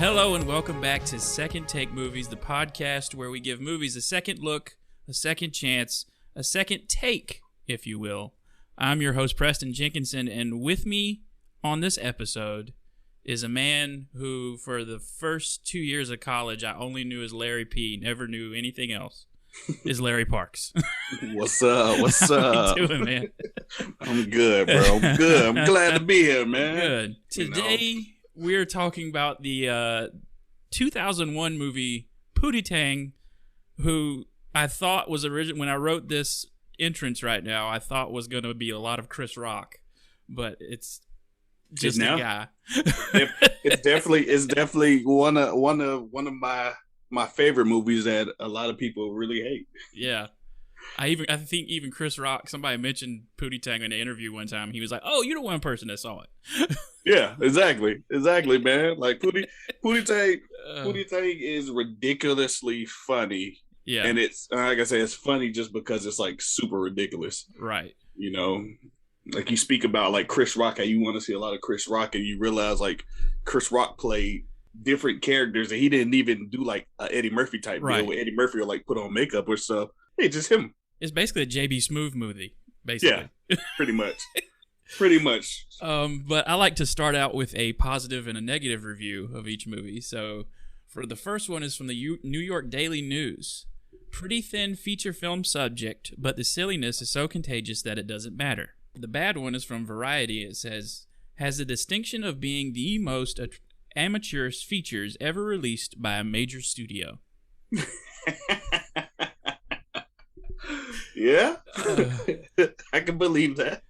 Hello and welcome back to Second Take Movies, the podcast where we give movies a second look, a second chance, a second take, if you will. I'm your host, Preston Jenkinson, and with me on this episode is a man who, for the first 2 years of college, I only knew as Larry P., never knew anything else, is Larry Parks. What's up? What's up? How you doing, man? I'm good, bro. I'm good. I'm glad to be here, man. Good. Today, we're talking about the 2001 movie Pootie Tang, who I thought was original. When I wrote this entrance right now, I thought was going to be a lot of Chris Rock, but it's just a guy. It's definitely one of my favorite movies that a lot of people really hate. Yeah. I think even Chris Rock, somebody mentioned Pootie Tang in an interview one time. He was like, "Oh, you're the one person that saw it." Yeah, exactly, man. Like Pootie Tang is ridiculously funny. Yeah, and it's like I say, it's funny just because it's like super ridiculous. Right. You know, like you speak about like Chris Rock, how you want to see a lot of Chris Rock, and you realize like Chris Rock played different characters, and he didn't even do like a Eddie Murphy type deal where Eddie Murphy will like put on makeup or stuff. Hey, just him. It's basically a JB Smoove movie, basically. Yeah, pretty much. Pretty much. But I like to start out with a positive and a negative review of each movie. So for the first one is from the New York Daily News. Pretty thin feature film subject, but the silliness is so contagious that it doesn't matter. The bad one is from Variety. It says, has the distinction of being the most amateurish features ever released by a major studio. Yeah, I can believe that.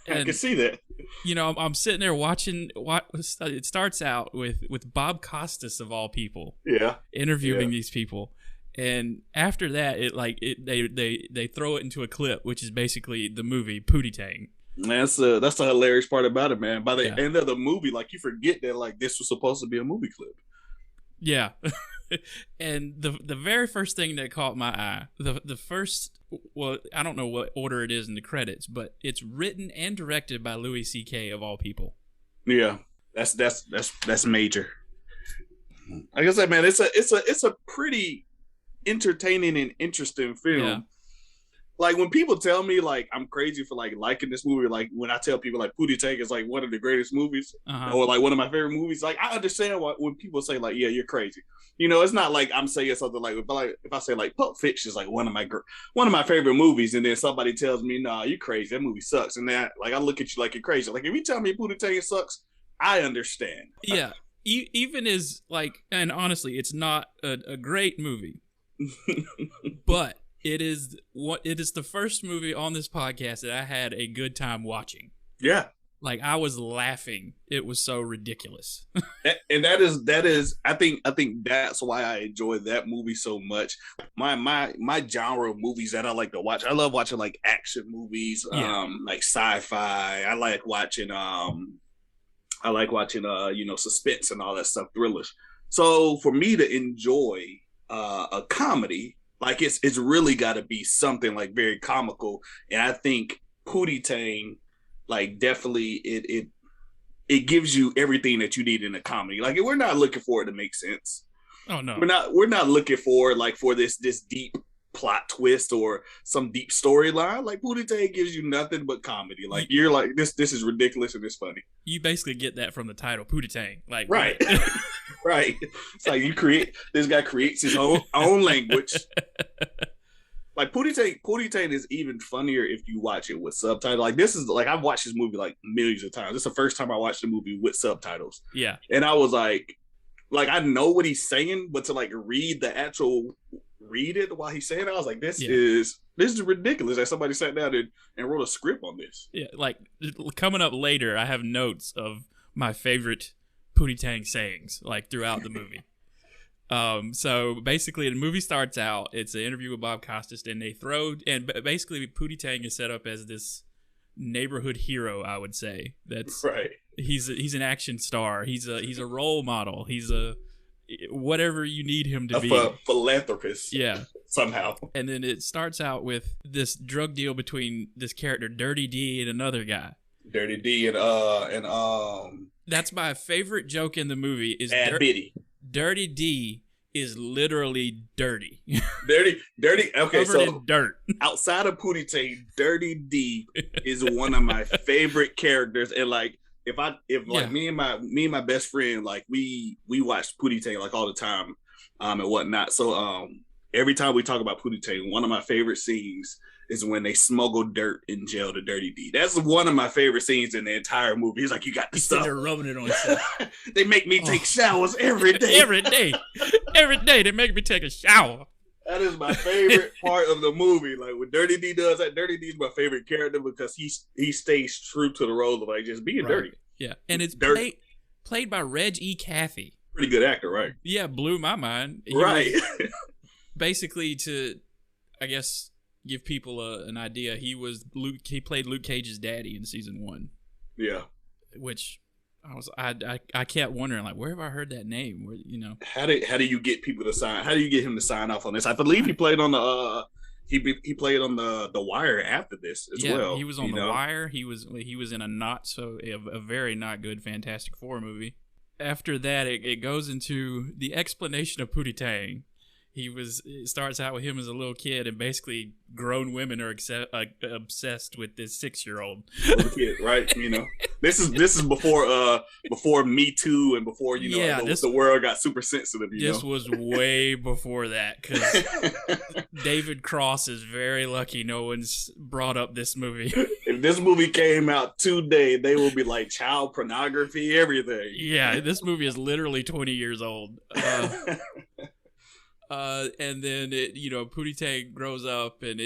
I can see that. You know, I'm sitting there watching. It starts out with Bob Costas of all people. Yeah, interviewing these people, and after that, they throw it into a clip, which is basically the movie Pootie Tang. That's the hilarious part about it, man. By the end of the movie, like you forget that like this was supposed to be a movie clip. Yeah. And the very first thing that caught my eye, the first, well, I don't know what order it is in the credits, but it's written and directed by Louis C.K. of all people. Yeah, that's major. Like I said, man, it's a pretty entertaining and interesting film. Yeah. Like when people tell me like I'm crazy for like liking this movie, like when I tell people like Pootie Tang is like one of the greatest movies or like one of my favorite movies, like I understand when people say like, yeah, you're crazy. You know, it's not like I'm saying something like if I say like Pulp Fiction is like one of my favorite movies, and then somebody tells me, nah, you're crazy, that movie sucks, and then like I look at you like you're crazy. Like if you tell me Pootie Tang sucks, I understand. Yeah, even as like, and honestly, it's not a great movie, but it is the first movie on this podcast that I had a good time watching. Yeah. Like I was laughing. It was so ridiculous. And that is I think that's why I enjoy that movie so much. My genre of movies that I like to watch, I love watching like action movies, like sci-fi. I like watching suspense and all that stuff, thrillers. So for me to enjoy a comedy, like it's really got to be something like very comical, and I think Pootie Tang, like definitely it gives you everything that you need in a comedy. Like we're not looking for it to make sense. Oh no, we're not looking for like for this deep plot twist or some deep storyline. Like Pootie Tang gives you nothing but comedy. Like you're like this is ridiculous and it's funny. You basically get that from the title, Pootie Tang. Like right. Right. It's like this guy creates his own language. Like Pootie Tang is even funnier if you watch it with subtitles. Like this is like I've watched this movie like millions of times. This is the first time I watched the movie with subtitles. Yeah. And I was like I know what he's saying, but to like read it while he's saying it, I was like, this is ridiculous that somebody sat down and wrote a script on this. Yeah, like coming up later, I have notes of my favorite Pootie Tang sayings like throughout the movie. So basically the movie starts out, it's an interview with Bob Costas, and basically Pootie Tang is set up as this neighborhood hero, I would say. That's right. He's an action star. He's a role model. He's a whatever you need him to be. Philanthropist. Yeah. Somehow. And then it starts out with this drug deal between this character, Dirty D, and another guy. Dirty D and That's my favorite joke in the movie is Biddy. Dirty D is literally dirty. Dirty. Okay, Covered in dirt. Outside of Pootie Tang, Dirty D is one of my favorite characters. And like, if me and my best friend, like we watch Pootie Tang like all the time, and whatnot. So every time we talk about Pootie Tang, one of my favorite scenes is when they smuggle dirt in jail to Dirty D. That's one of my favorite scenes in the entire movie. He's like, you got the stuff. They're rubbing it on himself. They make me take showers every day. Every day they make me take a shower. That is my favorite part of the movie. Like when Dirty D does that, Dirty D is my favorite character because he stays true to the role of like just being dirty. Yeah, and it's played by Reg E. Cathey. Pretty good actor, right? Yeah, blew my mind. Right. Basically, to I guess give people an idea, he played Luke Cage's daddy in season 1. Yeah. Which I kept wondering, like, where have I heard that name? Where, you know, how do you get people to sign? How do you get him to sign off on this? I believe he played on the he played on the Wire after this as well. Yeah, he was on the Wire. He was in a very not good Fantastic Four movie. After that, it goes into the explanation of Pootie Tang. It starts out with him as a little kid, and basically grown women are obsessed with this 6-year-old kid, right? You know, this is before Me Too and before the world got super sensitive. This was way before that, because David Cross is very lucky no one's brought up this movie. If this movie came out today, they will be like child pornography, everything. Yeah, this movie is literally 20 years old. And then Pootie Tang grows up, and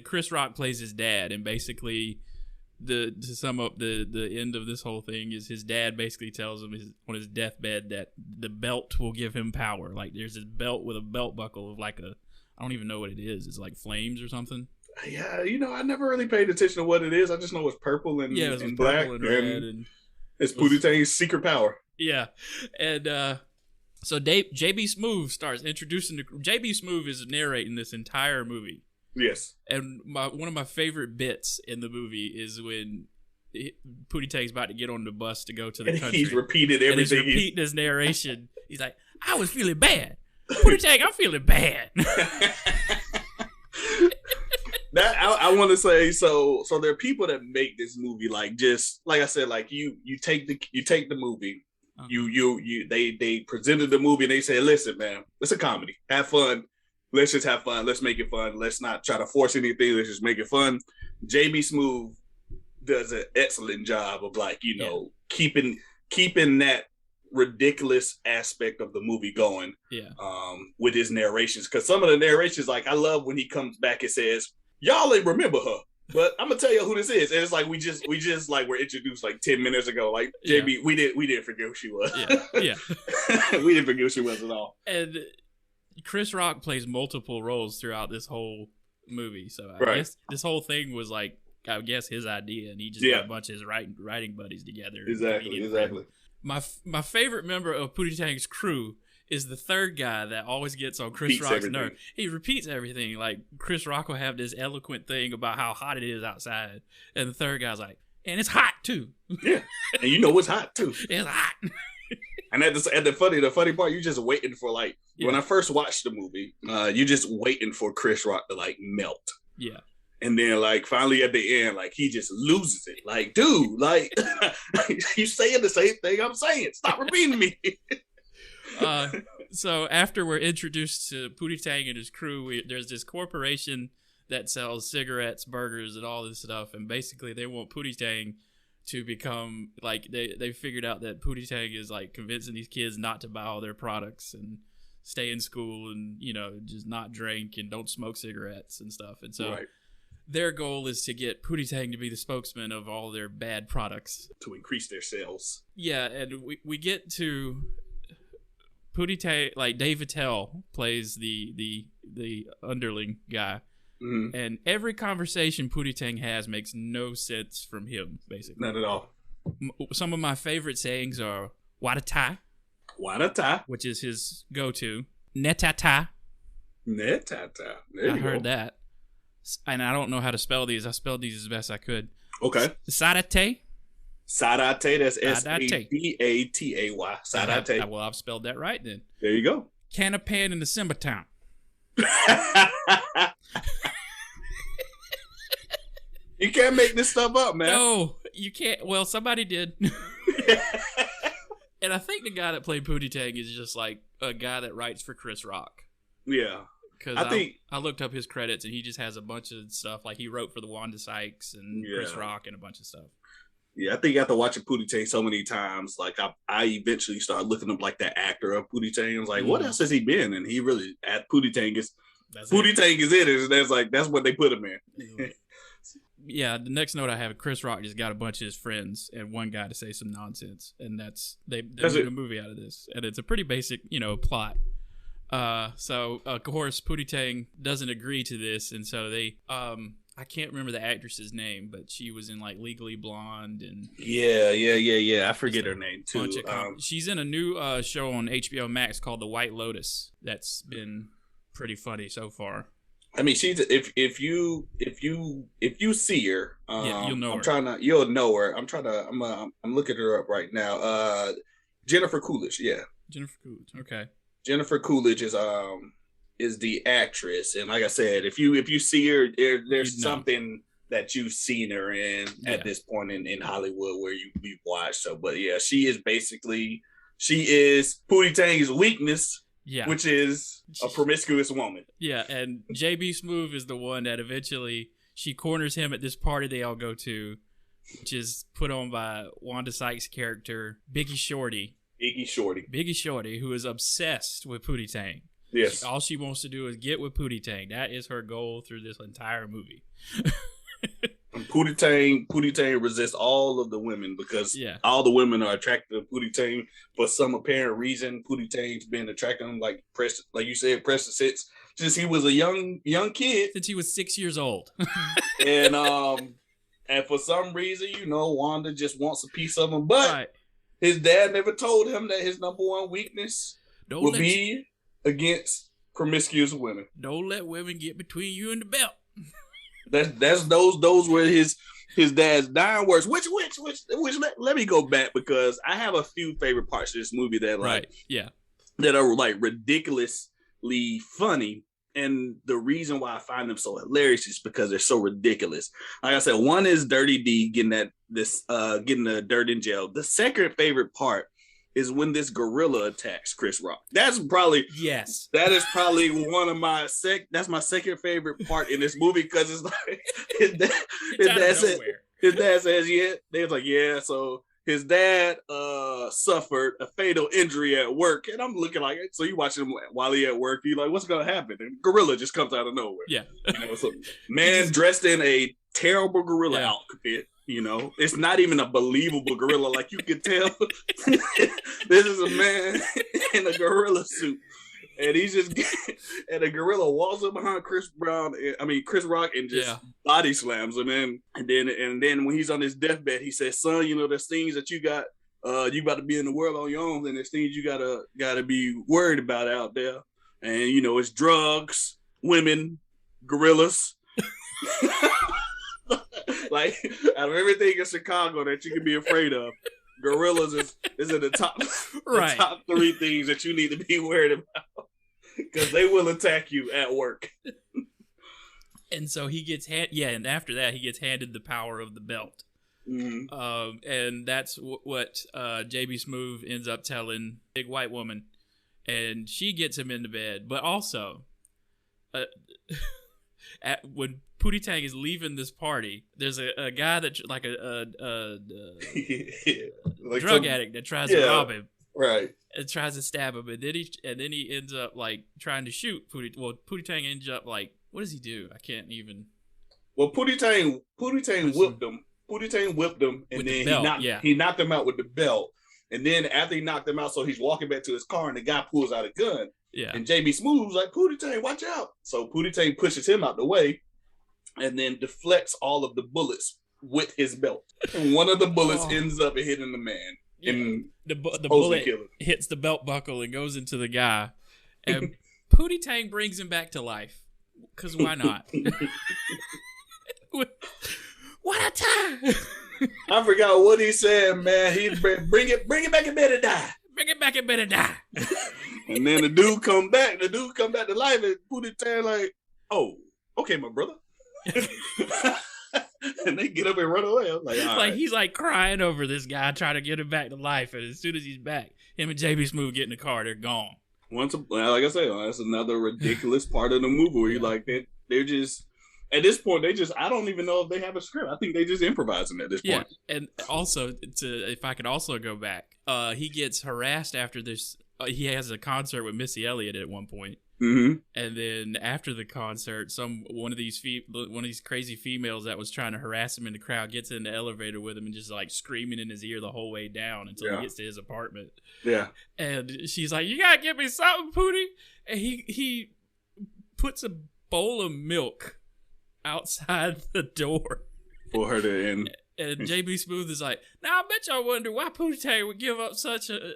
Chris Rock plays his dad, and basically to sum up the end of this whole thing is his dad basically tells him on his deathbed that the belt will give him power. Like there's this belt with a belt buckle of like I don't even know what it is. It's like flames or something. Yeah, I never really paid attention to what it is. I just know it's purple and black and red, and it's Pootie Tang's secret power. Yeah, and so JB Smoove starts introducing JB Smoove is narrating this entire movie. Yes. And one of my favorite bits in the movie is when Pootie Tang's about to get on the bus to go to the country. He's repeated everything. And he's repeating his narration. He's like, I was feeling bad. Pootie Tang, I'm feeling bad. That I want to say, so there are people that make this movie like, just like I said, like you take the movie. They presented the movie and they said, listen, man, it's a comedy. Have fun. Let's just have fun. Let's make it fun. Let's not try to force anything. Let's just make it fun. JB Smoove does an excellent job of keeping that ridiculous aspect of the movie going. Yeah. With his narrations. Because some of the narrations, like I love when he comes back and says, y'all ain't remember her. But I'm gonna tell you who this is, and it's like we just like were introduced like 10 minutes ago. Like JB, we didn't forget who she was. Yeah. We didn't forget who she was at all. And Chris Rock plays multiple roles throughout this whole movie, so I guess this whole thing was like his idea, and he just got a bunch of his writing buddies together. Exactly. My favorite member of Pootie Tang's crew is the third guy that always gets on Chris Rock's nerve. He repeats everything. Like Chris Rock will have this eloquent thing about how hot it is outside, and the third guy's like, "And it's hot too." Yeah, and you know it's hot too. It's hot. And the funny part, you're just waiting for when I first watched the movie, you're just waiting for Chris Rock to like melt. Yeah. And then like finally at the end, like he just loses it. Like, dude, like you saying the same thing I'm saying. Stop repeating me. So after we're introduced to Pootie Tang and his crew, there's this corporation that sells cigarettes, burgers, and all this stuff, and basically they want Pootie Tang to become like they figured out that Pootie Tang is like convincing these kids not to buy all their products and stay in school and just not drink and don't smoke cigarettes and stuff, and so their goal is to get Pootie Tang to be the spokesman of all their bad products to increase their sales. Yeah, and we get to Pootie Tang, like Dave Attell plays the underling guy, and every conversation Pootie Tang has makes no sense from him, basically. Not at all. Some of my favorite sayings are "Wadata," which is his go-to. "Netata." I heard that, and I don't know how to spell these. I spelled these as best I could. Okay. "Sadate." Sadate, that's Sadate. Sadatay. Sadate. Well, I've spelled that right then. There you go. Canapan in the Simba Town. You can't make this stuff up, man. No, you can't. Well, somebody did. And I think the guy that played Pootie Tang is just like a guy that writes for Chris Rock. Yeah. Because I looked up his credits and he just has a bunch of stuff. Like he wrote for the Wanda Sykes and Chris Rock and a bunch of stuff. Yeah, I think after watching Pootie Tang so many times, like I eventually started looking up like that actor of Pootie Tang. I was like, what else has he been? And he really at Pootie Tang is in it. And that's what they put him in. Yeah, the next note I have, Chris Rock just got a bunch of his friends and one guy to say some nonsense, and they made a movie out of this, and it's a pretty basic, plot. So of course Pootie Tang doesn't agree to this, and so they I can't remember the actress's name, but she was in like Legally Blonde and I forget her name too. She's in a new show on HBO Max called The White Lotus. That's been pretty funny so far. I mean, she's if you see her, you'll know her. You'll know her. I'm looking her up right now. Jennifer Coolidge, yeah. Jennifer Coolidge, okay. Jennifer Coolidge is the actress, and like I said, if you see her, there's something that you've seen her in at this point in Hollywood where you've watched. So, but yeah, she is Pootie Tang's weakness. Yeah, which is a promiscuous woman. Yeah, and JB Smoove is the one that eventually she corners him at this party they all go to, which is put on by Wanda Sykes' character Biggie Shorty, who is obsessed with Pootie Tang. Yes, all she wants to do is get with Pootie Tang. That is her goal through this entire movie. Pootie Tang resists all of the women because all the women are attracted to Pootie Tang for some apparent reason. Pootie Tang's been attracted to him, like you said, Preston since he was a young kid. Since he was 6 years old. and for some reason, Wanda just wants a piece of him. But his dad never told him that his number one weakness would be against promiscuous women. Don't let women get between you and the belt. Those were his dad's dying words. Which let me go back because I have a few favorite parts of this movie that that are like ridiculously funny, and the reason why I find them so hilarious is because they're so ridiculous. Like I said, one is Dirty D getting the dirt in jail. The second favorite part is when this gorilla attacks Chris Rock. That is probably one of my that's my second favorite part in this movie because it's like his dad says they was like so his dad suffered a fatal injury at work, and I'm looking like, so you watching him while he at work, you like, what's gonna happen? And gorilla just comes out of nowhere. So man dressed in a terrible gorilla outfit. It's not even a believable gorilla. Like you could tell, this is a man in a gorilla suit, and and the gorilla walks up behind Chris Rock, and just body slams him. And then when he's on his deathbed, he says, "Son, there's things that you got. You about to be in the world on your own, and there's things you gotta be worried about out there. And it's drugs, women, gorillas." Like out of everything in Chicago that you can be afraid of, gorillas is in the top the top three things that you need to be worried about because they will attack you at work. And so he gets and after that he gets handed the power of the belt. Mm-hmm. And that's what JB Smoove ends up telling big white woman, and she gets him into bed. But also, when Pootie Tang is leaving this party, there's a guy that like a like drug addict that tries to rob him, and tries to stab him, and then he ends up like trying to shoot Pootie. Well, Pootie Tang ends up like, what does he do? I can't even. Well, Pootie Tang whipped him. Pootie Tang whipped him, and then he knocked him out with the belt. And then after he knocked him out, so he's walking back to his car, and the guy pulls out a gun. Yeah. And JB Smooth's like, Pootie Tang, watch out. So Pootie Tang pushes him out the way and then deflects all of the bullets with his belt. And one of the bullets ends up hitting the man. Yeah. And the bullet hits the belt buckle and goes into the guy. And Pootie Tang brings him back to life. Because why not? What a time! I forgot what he said, man. He bring it back in bed and die. Bring it back and better die. And then the dude come back to life, and Pootie Tang like, oh, okay, my brother. And they get up and run away. I'm like, all right. He's like crying over this guy trying to get him back to life, and as soon as he's back, him and JB Smoove get in the car, they're gone. Like I said, that's another ridiculous part of the movie where you're like, they're just at this point, I don't even know if they have a script. I think they just improvising at this point. And also, if I could also go back, he gets harassed after this. He has a concert with Missy Elliott at one point. Mm-hmm. And then after the concert, one of these crazy females that was trying to harass him in the crowd gets in the elevator with him and just like screaming in his ear the whole way down until he gets to his apartment. Yeah. And she's like, "You gotta give me something, Pootie." And he puts a bowl of milk outside the door for her to end. And JB Smoove is like, "Now I bet y'all wonder why Pootie Tang would give up such a,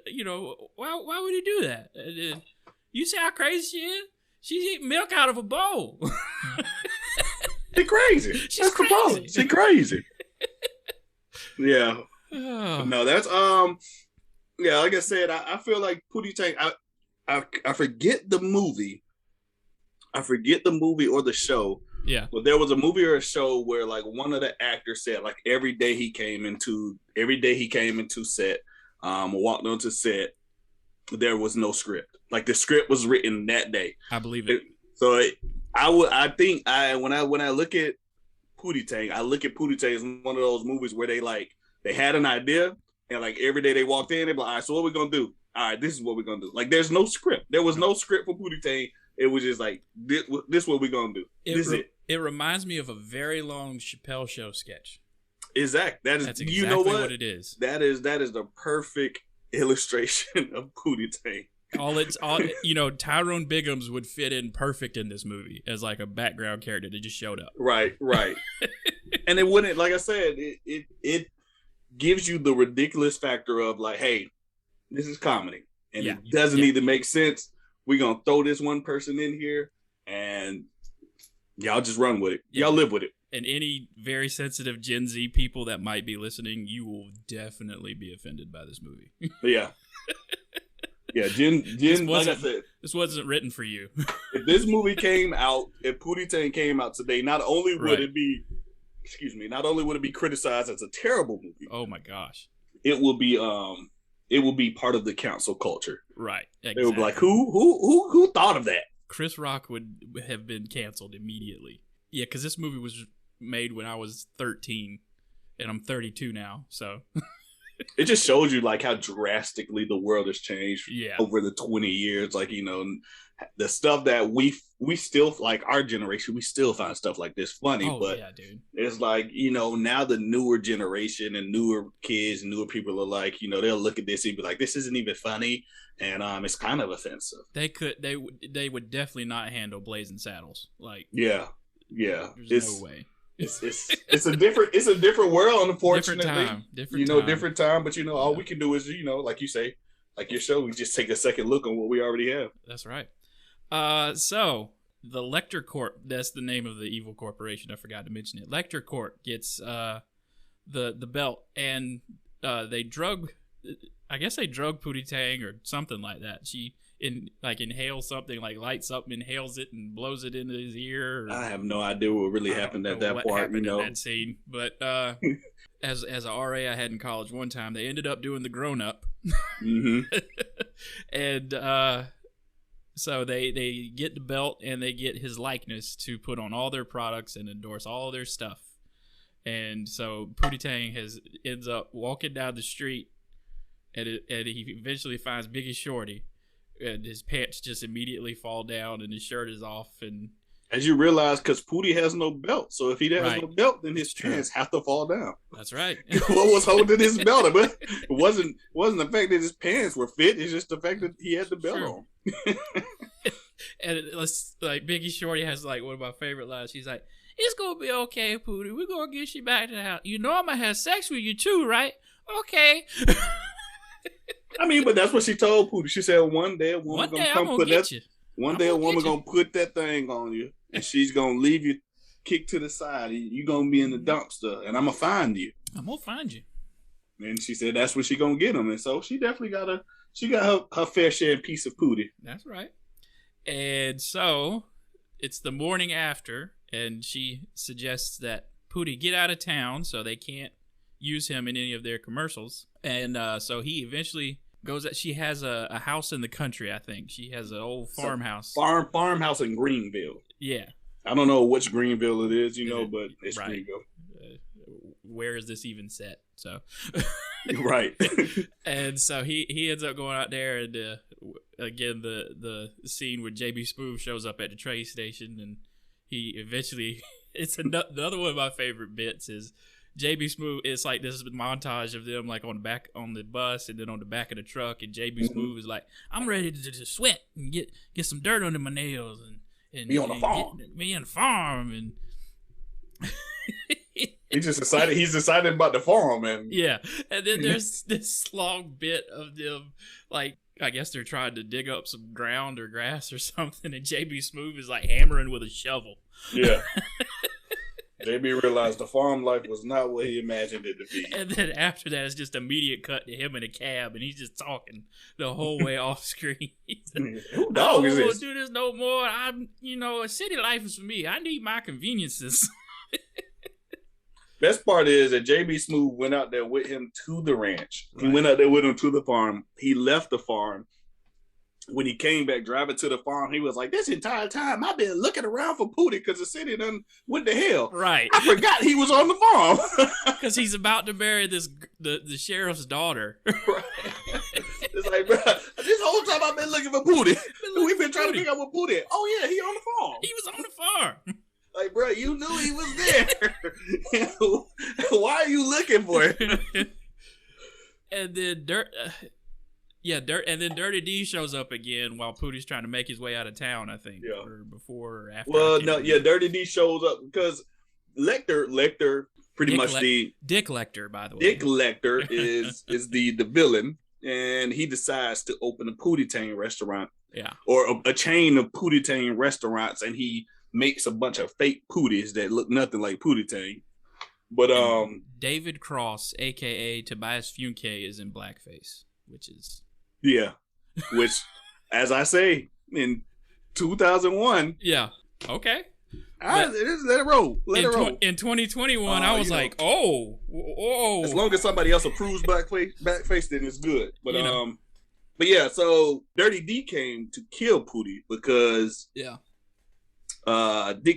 why would he do that? And you see how crazy she is? She's eating milk out of a bowl." She's crazy. She's crazy. She's crazy. Yeah. Oh. No, that's yeah. Like I said, I feel like Pootie Tang. I forget the movie. I forget the movie or the show. Yeah. But there was a movie or a show where like one of the actors said like every day he came into set, walked onto set, there was no script. Like the script was written that day. I believe it. I think when I look at Pootie Tang, I look at Pootie Tang as one of those movies where they had an idea and like every day they walked in, they'd be like, all right, so what we gonna do? All right, this is what we're gonna do. Like there's no script. There was no script for Pootie Tang. It was just like this is what we're gonna do. It reminds me of a very long Chappelle Show sketch. Exactly. That's exactly you know what it is. That is the perfect illustration of Pootie Tang. Tyrone Biggums would fit in perfect in this movie as like a background character that just showed up. Right. And it wouldn't, like I said, it gives you the ridiculous factor of like, hey, this is comedy and it doesn't need to make sense. We're gonna throw this one person in here and y'all just run with it. Y'all live with it. And any very sensitive Gen Z people that might be listening, you will definitely be offended by this movie. Yeah. Yeah, Gen like I said, this wasn't written for you. If this movie came out, if Pootie Tang came out today, not only would it be criticized as a terrible movie. Oh my gosh. It will be part of the cancel culture. Right. Exactly. They would be like, who thought of that? Chris Rock would have been canceled immediately. Yeah, because this movie was made when I was 13, and I'm 32 now, so... It just shows you like how drastically the world has changed over the 20 years. Like, the stuff that we still, like our generation, we still find stuff like this funny. But dude. It's like, now the newer generation and newer kids, newer people are like, they'll look at this and be like, this isn't even funny. And it's kind of offensive. They would definitely not handle Blazing Saddles. Like, yeah. There's no way. It's a different world, unfortunately. Different time. But all we can do is, like you say, like your show, we just take a second look on what we already have. That's right. So the Lecter Corp, that's the name of the evil corporation. I forgot to mention it. Lecter Corp gets the belt, and they drug Pootie Tang or something like that. She inhales something, like lights up, inhales it, and blows it into his ear. I have no idea what really happened at that part. In that scene, but as a RA I had in college one time, they ended up doing the grown up, and so they get the belt and they get his likeness to put on all their products and endorse all their stuff. And so Pootie Tang ends up walking down the street, and he eventually finds Biggie Shorty. And his pants just immediately fall down, and his shirt is off. And as you realize, because Pootie has no belt, so if he has no belt, then his pants have to fall down. That's right. What was holding his belt? But it wasn't the fact that his pants were fit. It's just the fact that he had the belt on. And it's like Biggie Shorty has like one of my favorite lines. She's like, "It's gonna be okay, Pootie. We're gonna get you back to the house. I'm gonna have sex with you too, right? Okay." I mean, but that's what she told Pootie. She said one day a woman gonna come put that. One day a woman gonna put that thing on you, and she's gonna leave you kicked to the side. You're gonna be in the dumpster, and I'm gonna find you. I'm gonna find you. And she said that's what she gonna get him. And so she definitely got her fair share and piece of Pootie. That's right. And so it's the morning after, and she suggests that Pootie get out of town so they can't use him in any of their commercials. And so he eventually goes. She has a house in the country, I think. She has an old farmhouse. Farmhouse in Greenville. Yeah. I don't know which Greenville it is, but it's right. Greenville. Where is this even set? So, right. And so he ends up going out there, and again the scene where JB Smoove shows up at the train station, and he eventually it's another one of my favorite bits is JB Smoove. It's like this montage of them like on the bus and then on the back of the truck, and JB Smoove is like, I'm ready to sweat and get some dirt under my nails and be on the farm. Be on the farm and. He's decided about the farm, and yeah. And then there's this long bit of them, like, I guess they're trying to dig up some ground or grass or something, and JB Smoove is like hammering with a shovel. Yeah. JB realized the farm life was not what he imagined it to be. And then after that, it's just immediate cut to him in a cab, and he's just talking the whole way off screen. Who dog is this? I don't want to do this no more. A city life is for me. I need my conveniences. Best part is that JB Smoove went out there with him to the ranch. Right. He went out there with him to the farm. He left the farm. When he came back driving to the farm, he was like, this entire time I've been looking around for Pootie because the city done went to hell. Right. I forgot he was on the farm. Because he's about to marry the sheriff's daughter. Right. It's like, bro, this whole time I've been looking for Pootie. We've been trying to figure out what Pootie. Oh, yeah, he on the farm. He was on the farm. Like, bro, you knew he was there. Why are you looking for him? And then and then Dirty D shows up again while Pootie's trying to make his way out of town, I think. Yeah. Or before or after. Well, no, yeah, Dirty D shows up because Lecter, pretty much Dick Lecter, by the way. Dick Lecter is the villain, and he decides to open a Pootie Tang restaurant. Yeah. Or a chain of Pootie Tang restaurants, and he makes a bunch of fake Pooties that look nothing like Pootie Tang. But David Cross, aka Tobias Funke, is in blackface, which is which as I say in 2001. Yeah. Okay. Let it roll. Let it roll. In 2021, I was like, oh. As long as somebody else approves blackface, then it's good. But but yeah, so Dirty D came to kill Pootie because Dick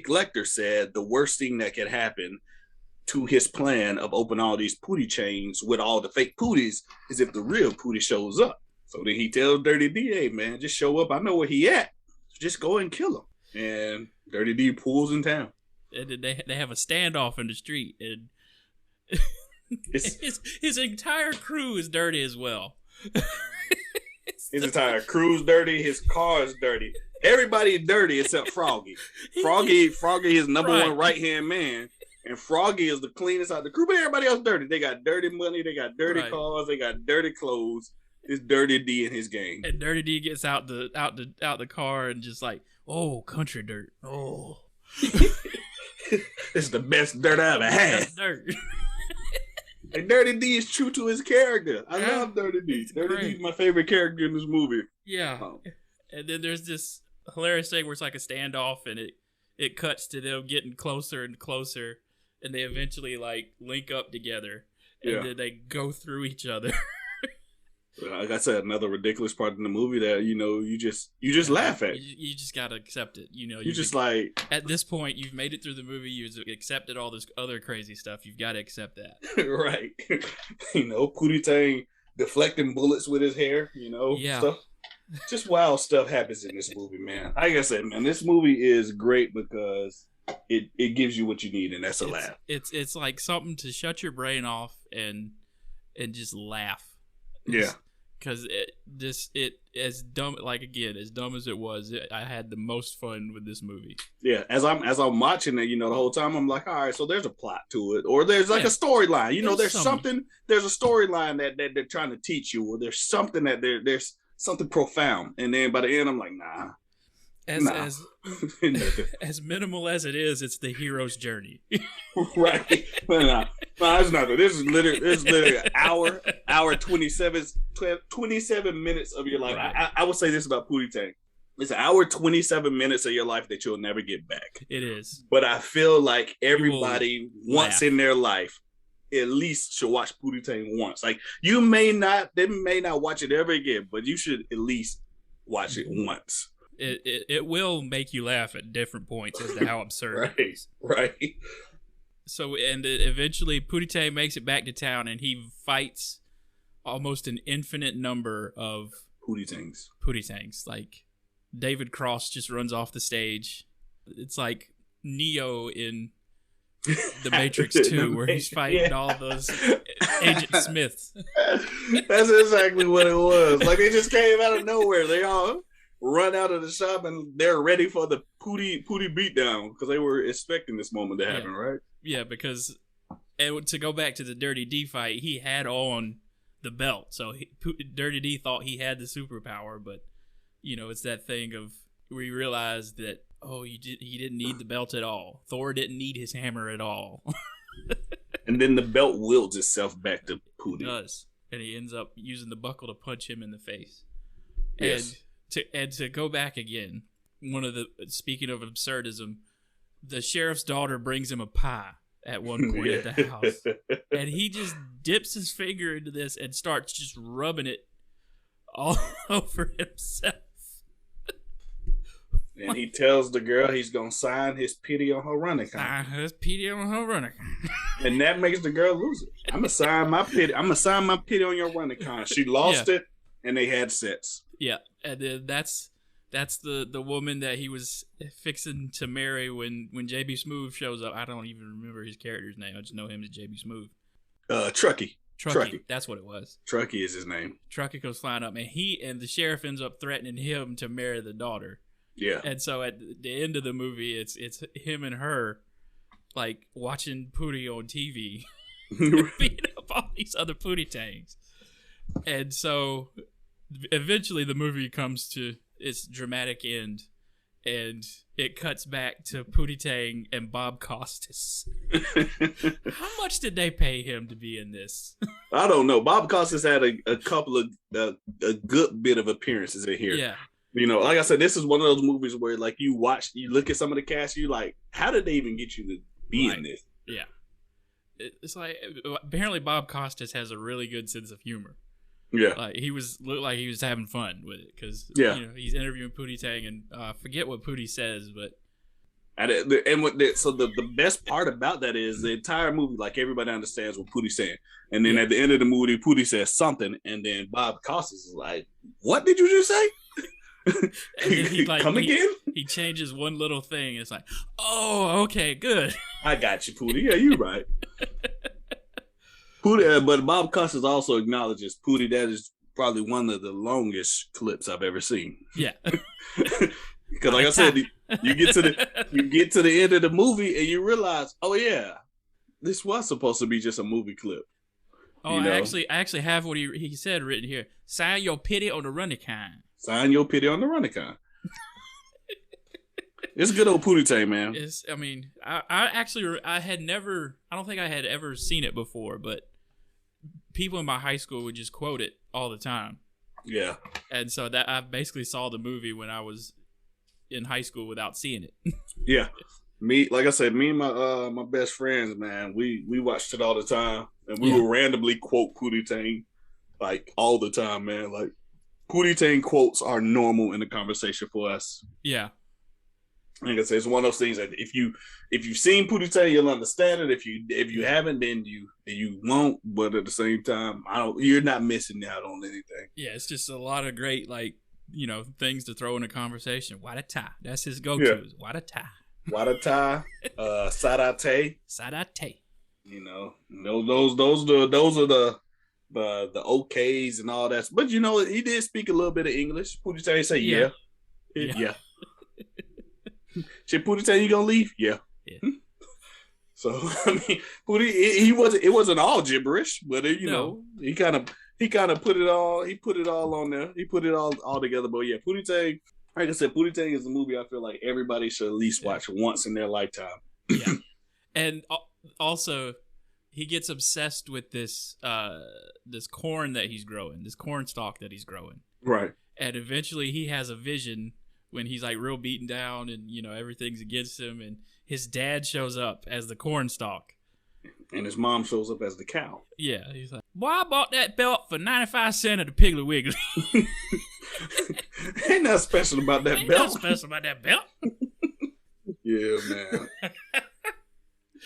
Lecter said the worst thing that could happen to his plan of opening all these Pootie chains with all the fake Pooties is if the real Pootie shows up. So then he tells Dirty D, hey man, just show up. I know where he at. Just go and kill him. And Dirty D pulls in town. And then they have a standoff in the street, and his entire crew is dirty as well. His entire crew's dirty. His car is dirty. Everybody is dirty except Froggy. Froggy is number one right-hand man. And Froggy is the cleanest out of the crew, but everybody else dirty. They got dirty money. They got dirty cars. They got dirty clothes. It's Dirty D in his gang. And Dirty D gets out the car and just like, oh, country dirt. Oh, it's the best dirt I ever had. Dirt. And Dirty D is true to his character. I love Dirty D. Dirty D is my favorite character in this movie. Yeah. And then there's this hilarious thing where it's like a standoff, and it cuts to them getting closer and closer, and they eventually like link up together, and then they go through each other. Like I said, another ridiculous part in the movie that you just laugh at. You just gotta accept it. You just like at this point you've made it through the movie. You've accepted all this other crazy stuff. You've got to accept that. Right. Pootie Tang deflecting bullets with his hair. Stuff. Just wild stuff happens in this movie, man. Like I said, man, this movie is great because it gives you what you need, and that's a laugh. It's like something to shut your brain off and just laugh. Yeah, because as dumb as it was, I had the most fun with this movie. Yeah, as I'm watching it, the whole time I'm like, all right, so there's a plot to it, or there's like a storyline. There's something. There's a storyline that they're trying to teach you, or there's something that there's something profound, and then by the end I'm like, nah. As minimal as it is, it's the hero's journey. Right. Nah. No, it's not. This is literally an hour 27 minutes of your life. Right. I would say this about Pootie Tang. It's an hour 27 minutes of your life that you'll never get back. It is. But I feel like everybody once in their life at least should watch Pootie Tang once. Like they may not watch it ever again, but you should at least watch it once. It will make you laugh at different points as to how absurd it is. Right. So, and eventually Pootie Tang makes it back to town, and he fights almost an infinite number of Pootie Tangs. Like, David Cross just runs off the stage. It's like Neo in The Matrix 2, where he's fighting all those Agent Smiths. That's exactly what it was. Like, they just came out of nowhere. They all run out of the shop, and they're ready for the Pootie beatdown because they were expecting this moment to happen, right? Yeah, because to go back to the Dirty D fight, he had on the belt, so Dirty D thought he had the superpower, but it's that thing of where you realize that he didn't need the belt at all. Thor didn't need his hammer at all. And then the belt wields itself back to Pootie. It does, and he ends up using the buckle to punch him in the face. Yes. And to go back again, speaking of absurdism, the sheriff's daughter brings him a pie at one point at the house. And he just dips his finger into this and starts just rubbing it all over himself. And he tells the girl he's going to sign his pity on her running con. And that makes the girl lose it. I'm going to sign my pity on your running con. She lost it, and they had sex. Yeah, and then that's the woman that he was fixing to marry when JB Smoove shows up. I don't even remember his character's name. I just know him as JB Smoove. Truckee. That's what it was. Truckee is his name. Truckee goes flying up, and the sheriff ends up threatening him to marry the daughter. Yeah. And so at the end of the movie, it's him and her, like, watching Pootie on TV, beating up all these other Pootie Tangs. And so eventually the movie comes to its dramatic end, and it cuts back to Pootie Tang and Bob Costas. How much did they pay him to be in this? I don't know. Bob Costas had a couple of a good bit of appearances in here. Yeah. Like I said, this is one of those movies where, like, you look at some of the cast, you like, how did they even get you to be in this? Yeah. It's like, apparently Bob Costas has a really good sense of humor. Yeah. Like, looked like he was having fun with it, because he's interviewing Pootie Tang, and I forget what Pootie says, but the best part about that is the entire movie, like, everybody understands what Pootie's saying, and then at the end of the movie, Pootie says something, and then Bob Costas is like, "What did you just say?" And then he, like, come again? He changes one little thing. It's like, oh, okay, good. I got you, Pootie. Yeah, you're right. Pootie, but Bob Costas also acknowledges Pootie. That is probably one of the longest clips I've ever seen. Yeah, because like I said, you get to the end of the movie and you realize, oh yeah, this was supposed to be just a movie clip. Oh, I actually have what he said written here. Sign your pity on the running kind. Sign your pity on the running kind. It's good old Pootie Tang, man. I don't think I had ever seen it before, but people in my high school would just quote it all the time. Yeah. And so that I basically saw the movie when I was in high school without seeing it. Yeah. Me and my best friends, man, we watched it all the time, and we would randomly quote Pootie Tang, like, all the time, man. Like, Pootie Tang quotes are normal in the conversation for us. Yeah. Like I said, it's one of those things that if you've seen Pootie Tang, you'll understand it. If you haven't, then you won't. But at the same time, you're not missing out on anything. Yeah, it's just a lot of great, like, things to throw in a conversation. Wada ta. That's his go-to. Wada ta. Wada ta. Sadate. Sadate. Those are the okays and all that. But he did speak a little bit of English. Pootie Tang say yeah. Shit, Pootie Tang, you gonna leave? Yeah. So I mean, Pootie, it wasn't all gibberish, but he kind of put it all on there. He put it all together. But yeah, Pootie Tang, like I said, Pootie Tang is a movie I feel like everybody should at least watch once in their lifetime. Yeah, and also he gets obsessed with this this corn that he's growing, this corn stalk that he's growing. Right. And eventually he has a vision when he's like real beaten down and, you know, everything's against him, and his dad shows up as the corn stalk. And his mom shows up as the cow. Yeah, he's like, "Boy, I bought that belt for 95 cents at the Piggly Wiggly." Ain't nothing special about that Ain't belt. nothing special about that belt. Yeah, man.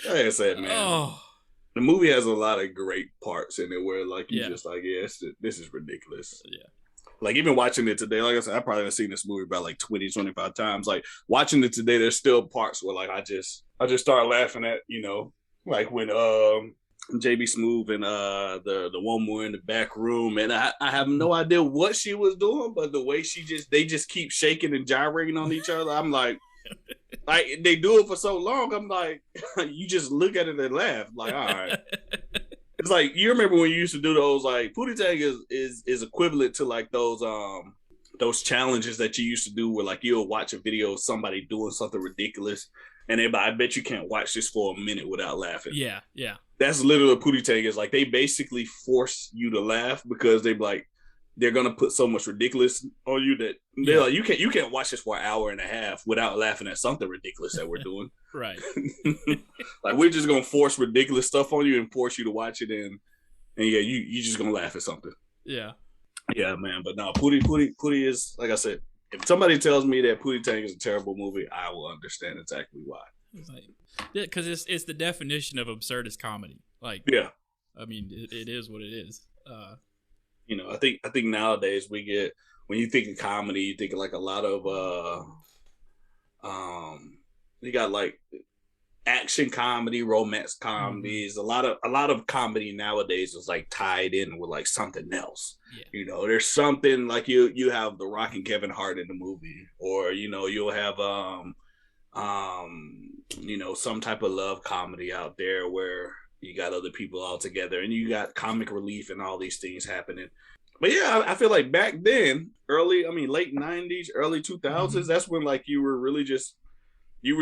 Like I said, man. Oh. The movie has a lot of great parts in it where, like, you Yeah. just like, yeah, this is ridiculous. Yeah. Like, even watching it today, like I said, I probably have seen this movie about like 20, 25 times. Like, watching it today, there's still parts where, like, I just start laughing at, you know, like when JB Smoove and the woman were in the back room, and I have no idea what she was doing, but the way they just keep shaking and gyrating on each other, I'm like they do it for so long, I'm like, you just look at it and laugh, like, all right. It's like, you remember when you used to do those, like, Pootie Tang is equivalent to like those challenges that you used to do where, like, you'll watch a video of somebody doing something ridiculous and I bet you can't watch this for a minute without laughing. Yeah, yeah. That's literally what Pootie Tang is. Like, they basically force you to laugh because they're gonna put so much ridiculous on you that they're like, you can't watch this for an hour and a half without laughing at something ridiculous that we're doing. Right. Like, we're just gonna force ridiculous stuff on you and force you to watch it, and yeah, you just gonna laugh at something. Yeah. Yeah, man. But no, Pootie is, like I said, if somebody tells me that Pootie Tang is a terrible movie, I will understand exactly why. Because it's the definition of absurdist comedy. Like, yeah, I mean, it is what it is. You know, I think nowadays we get, when you think of comedy, you think of like a lot of you got like action comedy, romance comedies. Mm-hmm. A lot of comedy nowadays is like tied in with like something else. Yeah. You know, there's something like you have The Rock and Kevin Hart in the movie, or, you know, you'll have you know, some type of love comedy out there where you got other people all together and you got comic relief and all these things happening. But yeah, I feel like back then, late 90s, early 2000s, mm-hmm. that's when, like, you were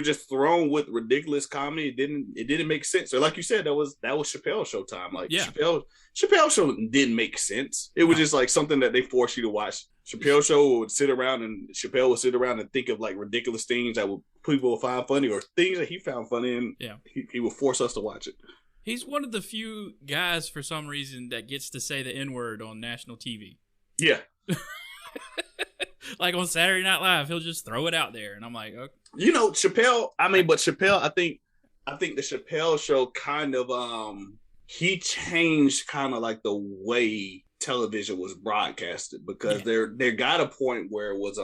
just thrown with ridiculous comedy. It didn't make sense. So like you said, that was Chappelle Show time. Like, yeah. Chappelle Show didn't make sense. It was just like something that they forced you to watch. Chappelle would sit around and think of like ridiculous things that people would find funny, or things that he found funny, and he would force us to watch it. He's one of the few guys, for some reason, that gets to say the N-word on national TV. Yeah. Like on Saturday Night Live, he'll just throw it out there, and I'm like, okay. You know, Chappelle, I think the Chappelle Show kind of, he changed kind of like the way television was broadcasted, because there got a point where it was,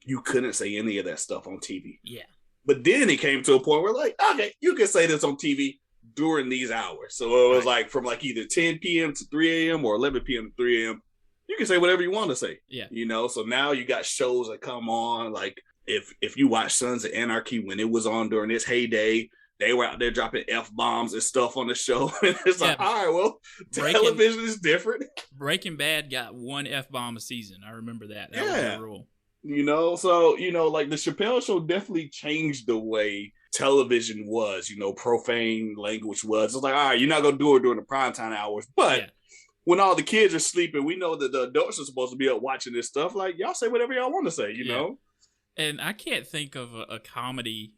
you couldn't say any of that stuff on TV. Yeah. But then it came to a point where, like, okay, you can say this on TV during these hours. So it was like from like either 10 p.m. to 3 a.m. or 11 p.m. to 3 a.m. You can say whatever you want to say. Yeah. You know, so now you got shows that come on, like, if you watch Sons of Anarchy when it was on during its heyday, they were out there dropping F-bombs and stuff on the show. And it's like, all right, well, television is different. Breaking Bad got one F-bomb a season. I remember that. That was the rule. You know, so, you know, like the Chappelle Show definitely changed the way television was, you know, profane language was. It's like, all right, you're not going to do it during the primetime hours, but when all the kids are sleeping, we know that the adults are supposed to be up watching this stuff. Like, y'all say whatever y'all want to say, you know? And I can't think of a comedy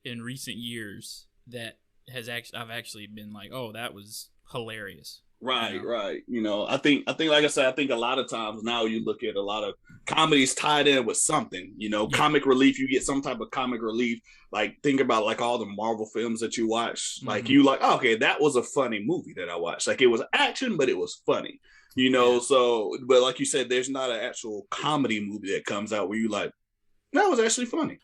in recent years that I've actually been like, oh, that was hilarious. Right, you know? Right. You know, I think, like I said, I think a lot of times now you look at a lot of comedies tied in with something, you know, comic relief. You get some type of comic relief. Like, think about like all the Marvel films that you watch. Mm-hmm. Like, you like, oh, okay, that was a funny movie that I watched. Like, it was action, but it was funny, you know? So, but like you said, there's not an actual comedy movie that comes out where you like, that was actually funny.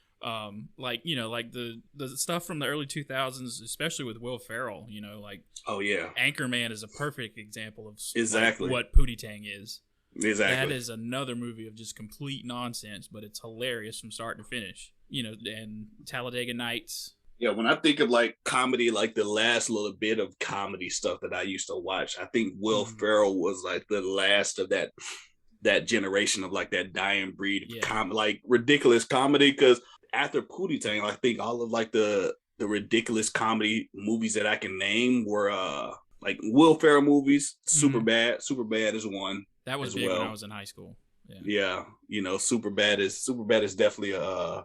Like, you know, like the stuff from the early 2000s, especially with Will Ferrell, you know, like, oh yeah, Anchorman is a perfect example of exactly what Pootie Tang is. Exactly. That is another movie of just complete nonsense, but it's hilarious from start to finish. You know, and Talladega Nights. Yeah, when I think of like comedy, like the last little bit of comedy stuff that I used to watch, I think Will Ferrell was like the last of that generation of like that dying breed of like ridiculous comedy. Because after Pootie Tang, I think all of like the the ridiculous comedy movies that I can name were like Will Ferrell movies. Superbad. Superbad is one. That was big when I was in high school. Yeah, you know, Superbad is definitely a.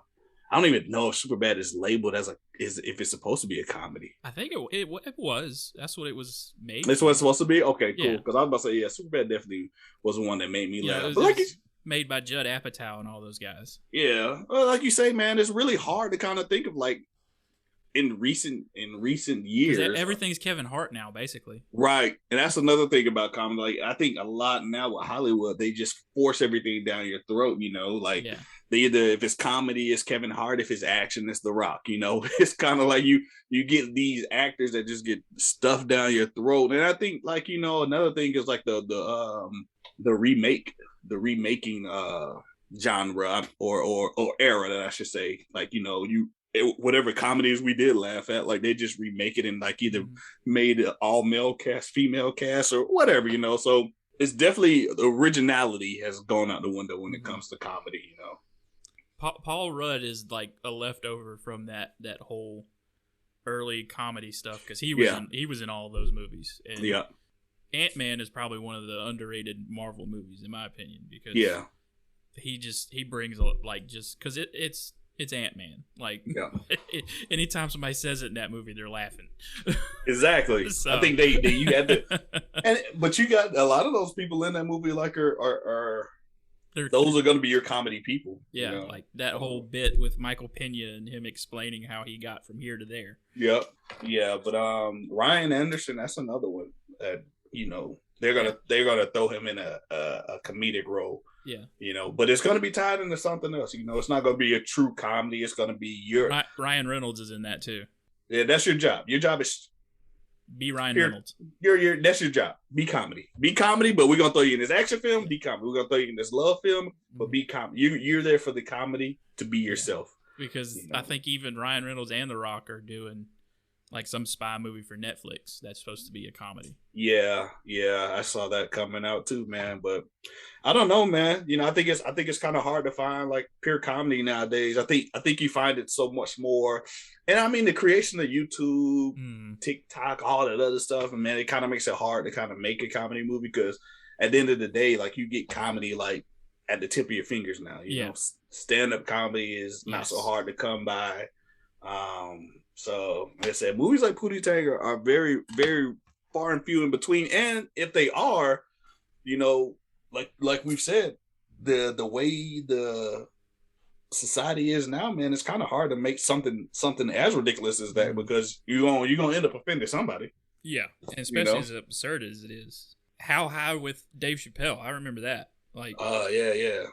I don't even know if Superbad is labeled as if it's supposed to be a comedy. I think it was. That's what it was made. That's what it's supposed to be. Okay, cool. Because I was about to say, Superbad definitely was the one that made me laugh. It was made by Judd Apatow and all those guys. Yeah, well, like you say, man, it's really hard to kind of think of like in recent years. Everything's Kevin Hart now, basically. Right, and that's another thing about comedy. Like I think a lot now with Hollywood, they just force everything down your throat. You know, like. Yeah. Either if it's comedy, it's Kevin Hart. If it's action, it's The Rock. You know, it's kind of like you get these actors that just get stuffed down your throat. And I think, like, you know, another thing is like the remaking genre or era that I should say. Like, you know, whatever comedies we did laugh at, like they just remake it and like either made an all male cast, female cast, or whatever. You know, so it's definitely the originality has gone out the window when it comes to comedy. You know. Paul Rudd is like a leftover from that whole early comedy stuff because he was in all of those movies. And Ant-Man is probably one of the underrated Marvel movies in my opinion because he brings like just because it's Ant-Man. Like anytime somebody says it in that movie, they're laughing. Exactly. So. I think they you had to, but you got a lot of those people in that movie like are those are going to be your comedy people. Yeah, you know? Like that whole bit with Michael Pena and him explaining how he got from here to there. Yep. Yeah, but Ryan Anderson, that's another one that, you know, they're gonna throw him in a comedic role. Yeah. You know, but it's gonna be tied into something else. You know, it's not gonna be a true comedy. It's gonna be Ryan Reynolds is in that too. Yeah, that's your job. Your job is be Ryan Reynolds. That's your job. Be comedy. Be comedy, but we're gonna throw you in this action film. Be comedy. We're gonna throw you in this love film, but be comedy. You're there for the comedy to be yourself. Because I think even Ryan Reynolds and The Rock are doing like some spy movie for Netflix that's supposed to be a comedy. Yeah, I saw that coming out too, man. But I don't know, man. You know, I think it's kind of hard to find like pure comedy nowadays. I think you find it so much more. And I mean, the creation of YouTube, TikTok, all that other stuff, and man, it kind of makes it hard to kind of make a comedy movie because at the end of the day, like you get comedy like at the tip of your fingers now. You know, stand-up comedy is not so hard to come by. So like I said, movies like Pootie Tang are very, very far and few in between. And if they are, you know, like we've said, the way the society is now, man, it's kind of hard to make something as ridiculous as that because you're gonna end up offending somebody. Yeah, and especially as absurd as it is. How High with Dave Chappelle, I remember that. Like, yeah.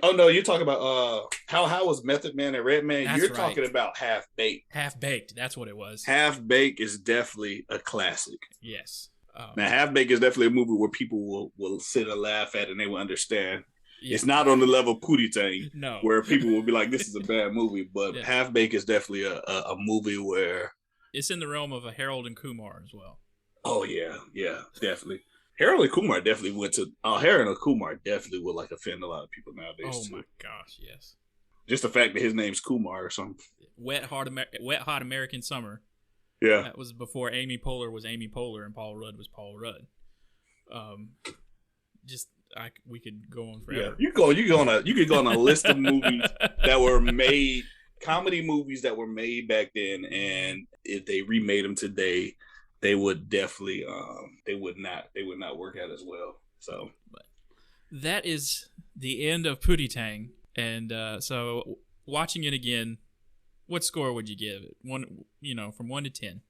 Oh no, you're talking about How High was Method Man and Redman. You're talking about Half Baked. Half Baked, that's what it was. Half Baked is definitely a classic. Yes. Now Half Baked is definitely a movie where people will sit and laugh at and they will understand. Yeah. It's not on the level of Pootie Tang, where people will be like, "This is a bad movie." But Half Baked is definitely a movie where it's in the realm of a Harold and Kumar as well. Oh yeah, definitely. Harold and Kumar definitely Harold and Kumar definitely would like offend a lot of people nowadays. Oh my gosh, yes. Just the fact that his name's Kumar or something. Wet Hot American Summer. Yeah. That was before Amy Poehler was Amy Poehler and Paul Rudd was Paul Rudd. We could go on forever. Yeah, you could go on a list of movies that were made, comedy movies that were made back then, and if they remade them today, they would definitely they would not work out as well. So that is the end of Pootie Tang, and so watching it again, what score would you give it? From 1 to 10.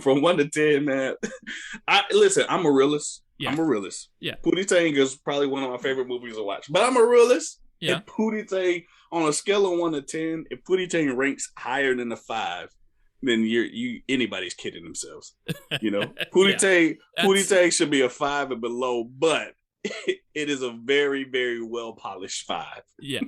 From 1 to 10, man. I'm a realist. Yeah. I'm a realist. Yeah. Pootie Tang is probably one of my favorite movies to watch, but I'm a realist. Yeah. If Pootie Tang, on a scale of 1 to 10, if Pootie Tang ranks higher than a 5, then anybody's kidding themselves. You know, Pootie Tang should be a 5 and below, but it is a very, very well polished 5. Yeah.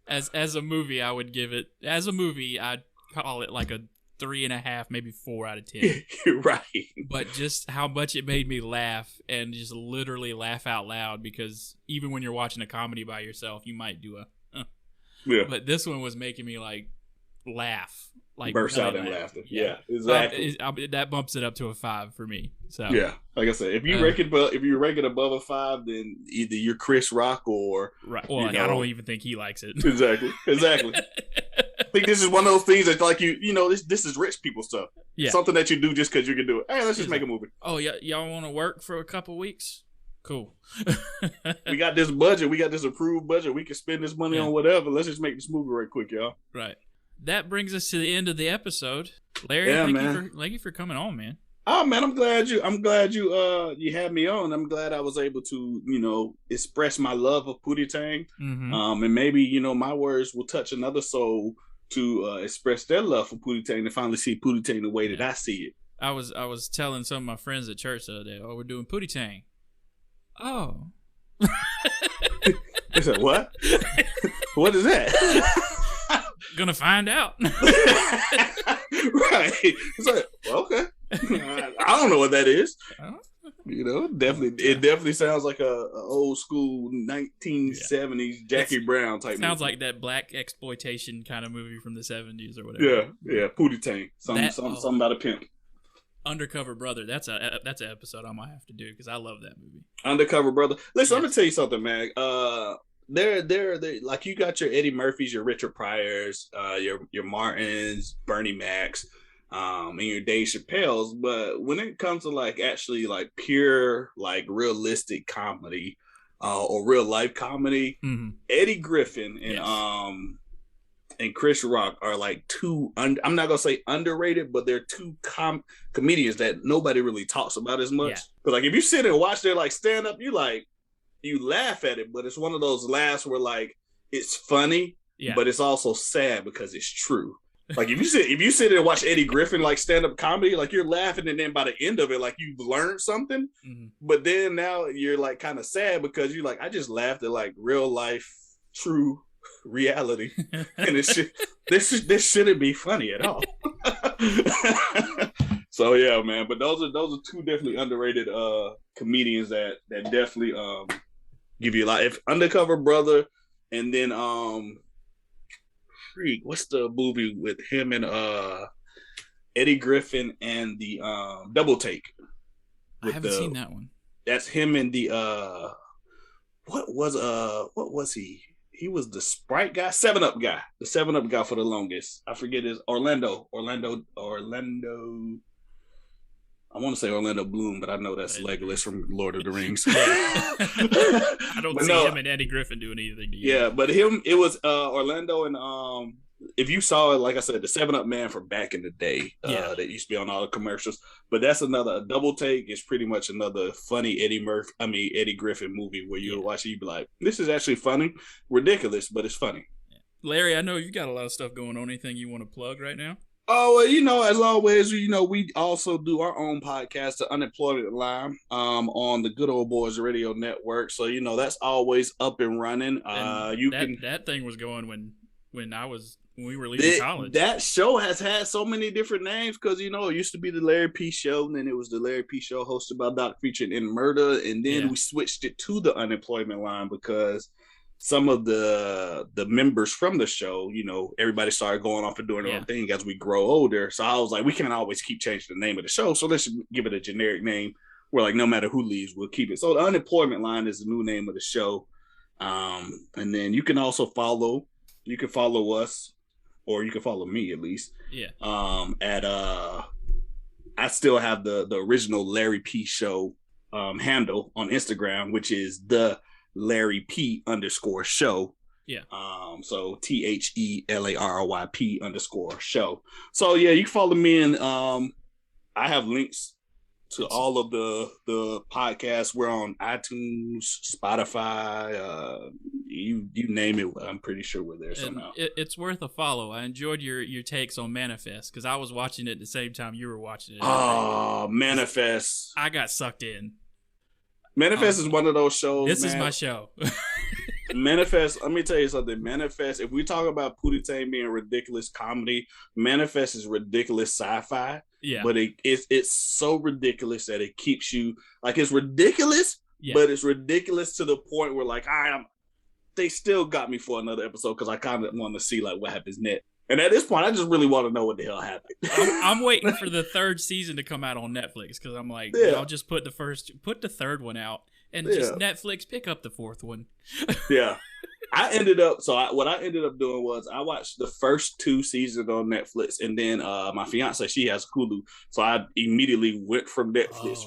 As a movie, I would give it. As a movie, I'd call it like a 3.5, maybe 4 out of 10. You're right. But just how much it made me laugh and just literally laugh out loud, because even when you're watching a comedy by yourself, you might do a. Yeah. But this one was making me like laugh like bursts really out in laugh. laughter. Yeah, exactly. That bumps it up to a 5 for me. So yeah, like I said, if you rank it above a 5, then either you're Chris Rock or right. Well, I don't even think he likes it. Exactly. I think this is one of those things that's like this is rich people stuff. Yeah, something that you do just because you can do it. Hey, let's just make a movie. Oh yeah, y'all want to work for a couple weeks? Cool. We got this budget. We got this approved budget. We can spend this money on whatever. Let's just make this movie right quick, y'all. Right. That brings us to the end of the episode. Larry, thank you for coming on, man. Oh man, I'm glad you had me on. I'm glad I was able to, express my love of Pootie Tang. Mm-hmm. And maybe, my words will touch another soul to express their love for Pootie Tang and finally see Pootie Tang the way that I see it. I was telling some of my friends at church the other day, we're doing Pootie Tang. Oh. They said, what? What is that? Gonna find out. Right. It's like, okay. I don't know what that is. It definitely sounds like a old school 1970s Jackie Brown type. Sounds like that black exploitation kind of movie from the 70s or whatever. Yeah. Pootie Tang. Something about a pimp. Undercover Brother. That's an episode I might have to do because I love that movie. Undercover Brother. Listen, I'm gonna tell you something, man. They're like, you got your Eddie Murphys, your Richard Pryors, your Martins, Bernie Macs, and your Dave Chappelle's. But when it comes to like actually like pure like realistic comedy, or real life comedy, mm-hmm. Eddie Griffin and Chris Rock are like two. I'm not gonna say underrated, but they're two comedians that nobody really talks about as much. But like, if you sit and watch their like stand up, you laugh at it, but it's one of those laughs where like it's funny, but it's also sad because it's true. Like if you sit and watch Eddie Griffin like stand up comedy, like you're laughing, and then by the end of it, like you've learned something. Mm-hmm. But then now you're like kind of sad because you're like, I just laughed at like real life, true reality, and this shouldn't be funny at all. So yeah, man. But those are two definitely underrated comedians that definitely give you a lot. If Undercover Brother, and then what's the movie with him and Eddie Griffin and the Double Take? I haven't seen that one. That's him and the what was he? He was the Sprite guy, 7-Up guy, the 7-Up guy for the longest. I forget his Orlando. I want to say Orlando Bloom, but I know that's Legolas from Lord of the Rings. I don't see him and Eddie Griffin doing anything together. Yeah, but it was Orlando and if you saw it, like I said, the 7-Up man from back in the day, that used to be on all the commercials. But that's a Double Take is pretty much another funny Eddie Griffin movie where you'll watch it, you'd be like, this is actually funny, ridiculous, but it's funny. Larry, I know you got a lot of stuff going on. Anything you want to plug right now? Oh, well, as always, we also do our own podcast, The Unemployment Line, on the Good Old Boys Radio Network. So, that's always up and running. That thing was going when we were leaving college. That show has had so many different names because, it used to be the Larry P Show, and then it was the Larry P Show hosted by Doc Featured in Murder, and then we switched it to The Unemployment Line because some of the members from the show, everybody started going off and doing their own thing as we grow older. So I was like, we can't always keep changing the name of the show, so let's give it a generic name where like no matter who leaves, we'll keep it. So The Unemployment Line is the new name of the show. And then you can also follow us, or you can follow me at least. Yeah. I still have the original Larry P Show handle on Instagram, which is the Larry P _show. Yeah. So THELARYP _show. So yeah, you can follow me, and I have links to all of the podcasts. We're on iTunes, Spotify, you name it. I'm pretty sure we're there somehow. It's worth a follow. I enjoyed your takes on Manifest because I was watching it at the same time you were watching it. Oh, Manifest! I got sucked in. Manifest is one of those shows. This is my show. Manifest, let me tell you something. Manifest, if we talk about Pootie Tang being ridiculous comedy, Manifest is ridiculous sci-fi. Yeah. But it's so ridiculous that it keeps you, like, it's ridiculous, but it's ridiculous to the point where, like, they still got me for another episode because I kind of want to see, like, what happens And at this point, I just really want to know what the hell happened. I'm waiting for the third season to come out on Netflix because I'm like, I'll just put the third one out and just Netflix pick up the fourth one. Yeah. What I ended up doing was I watched the first 2 seasons on Netflix, and then my fiance, she has Hulu, so I immediately went from Netflix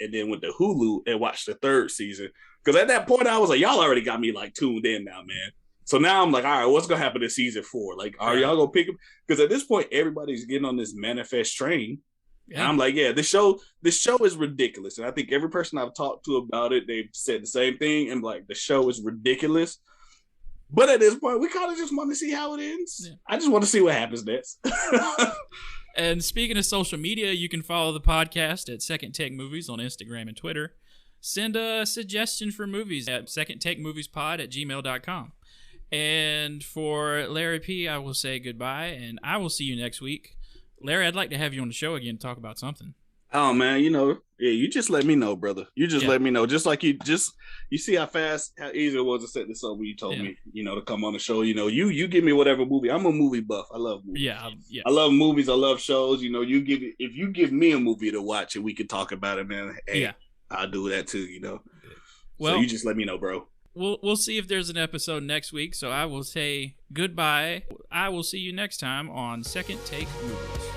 and then went to Hulu and watched the 3rd season. Because at that point I was like, y'all already got me like tuned in now, man. So now I'm like, all right, what's gonna happen in season 4? Like, are y'all gonna pick him? Because at this point everybody's getting on this manifest train. Yeah. And I'm like, yeah, this show is ridiculous. And I think every person I've talked to about it, they've said the same thing. And like, the show is ridiculous. But at this point, we kind of just want to see how it ends. Yeah. I just want to see what happens next. And speaking of social media, you can follow the podcast at Second Take Movies on Instagram and Twitter. Send a suggestion for movies at secondtakemoviespod@gmail.com. And for Larry P., I will say goodbye, and I will see you next week. Larry, I'd like to have you on the show again to talk about something. Oh, man, you just let me know, brother. You just let me know. Just like you see how easy it was to set this up when you told me, to come on the show. You give me whatever movie. I'm a movie buff. I love movies. Yeah. I love movies. I love shows. If you give me a movie to watch and we can talk about it, man. Hey, I'll do that too, Well, so you just let me know, bro. We'll see if there's an episode next week. So I will say goodbye. I will see you next time on Second Take Movies.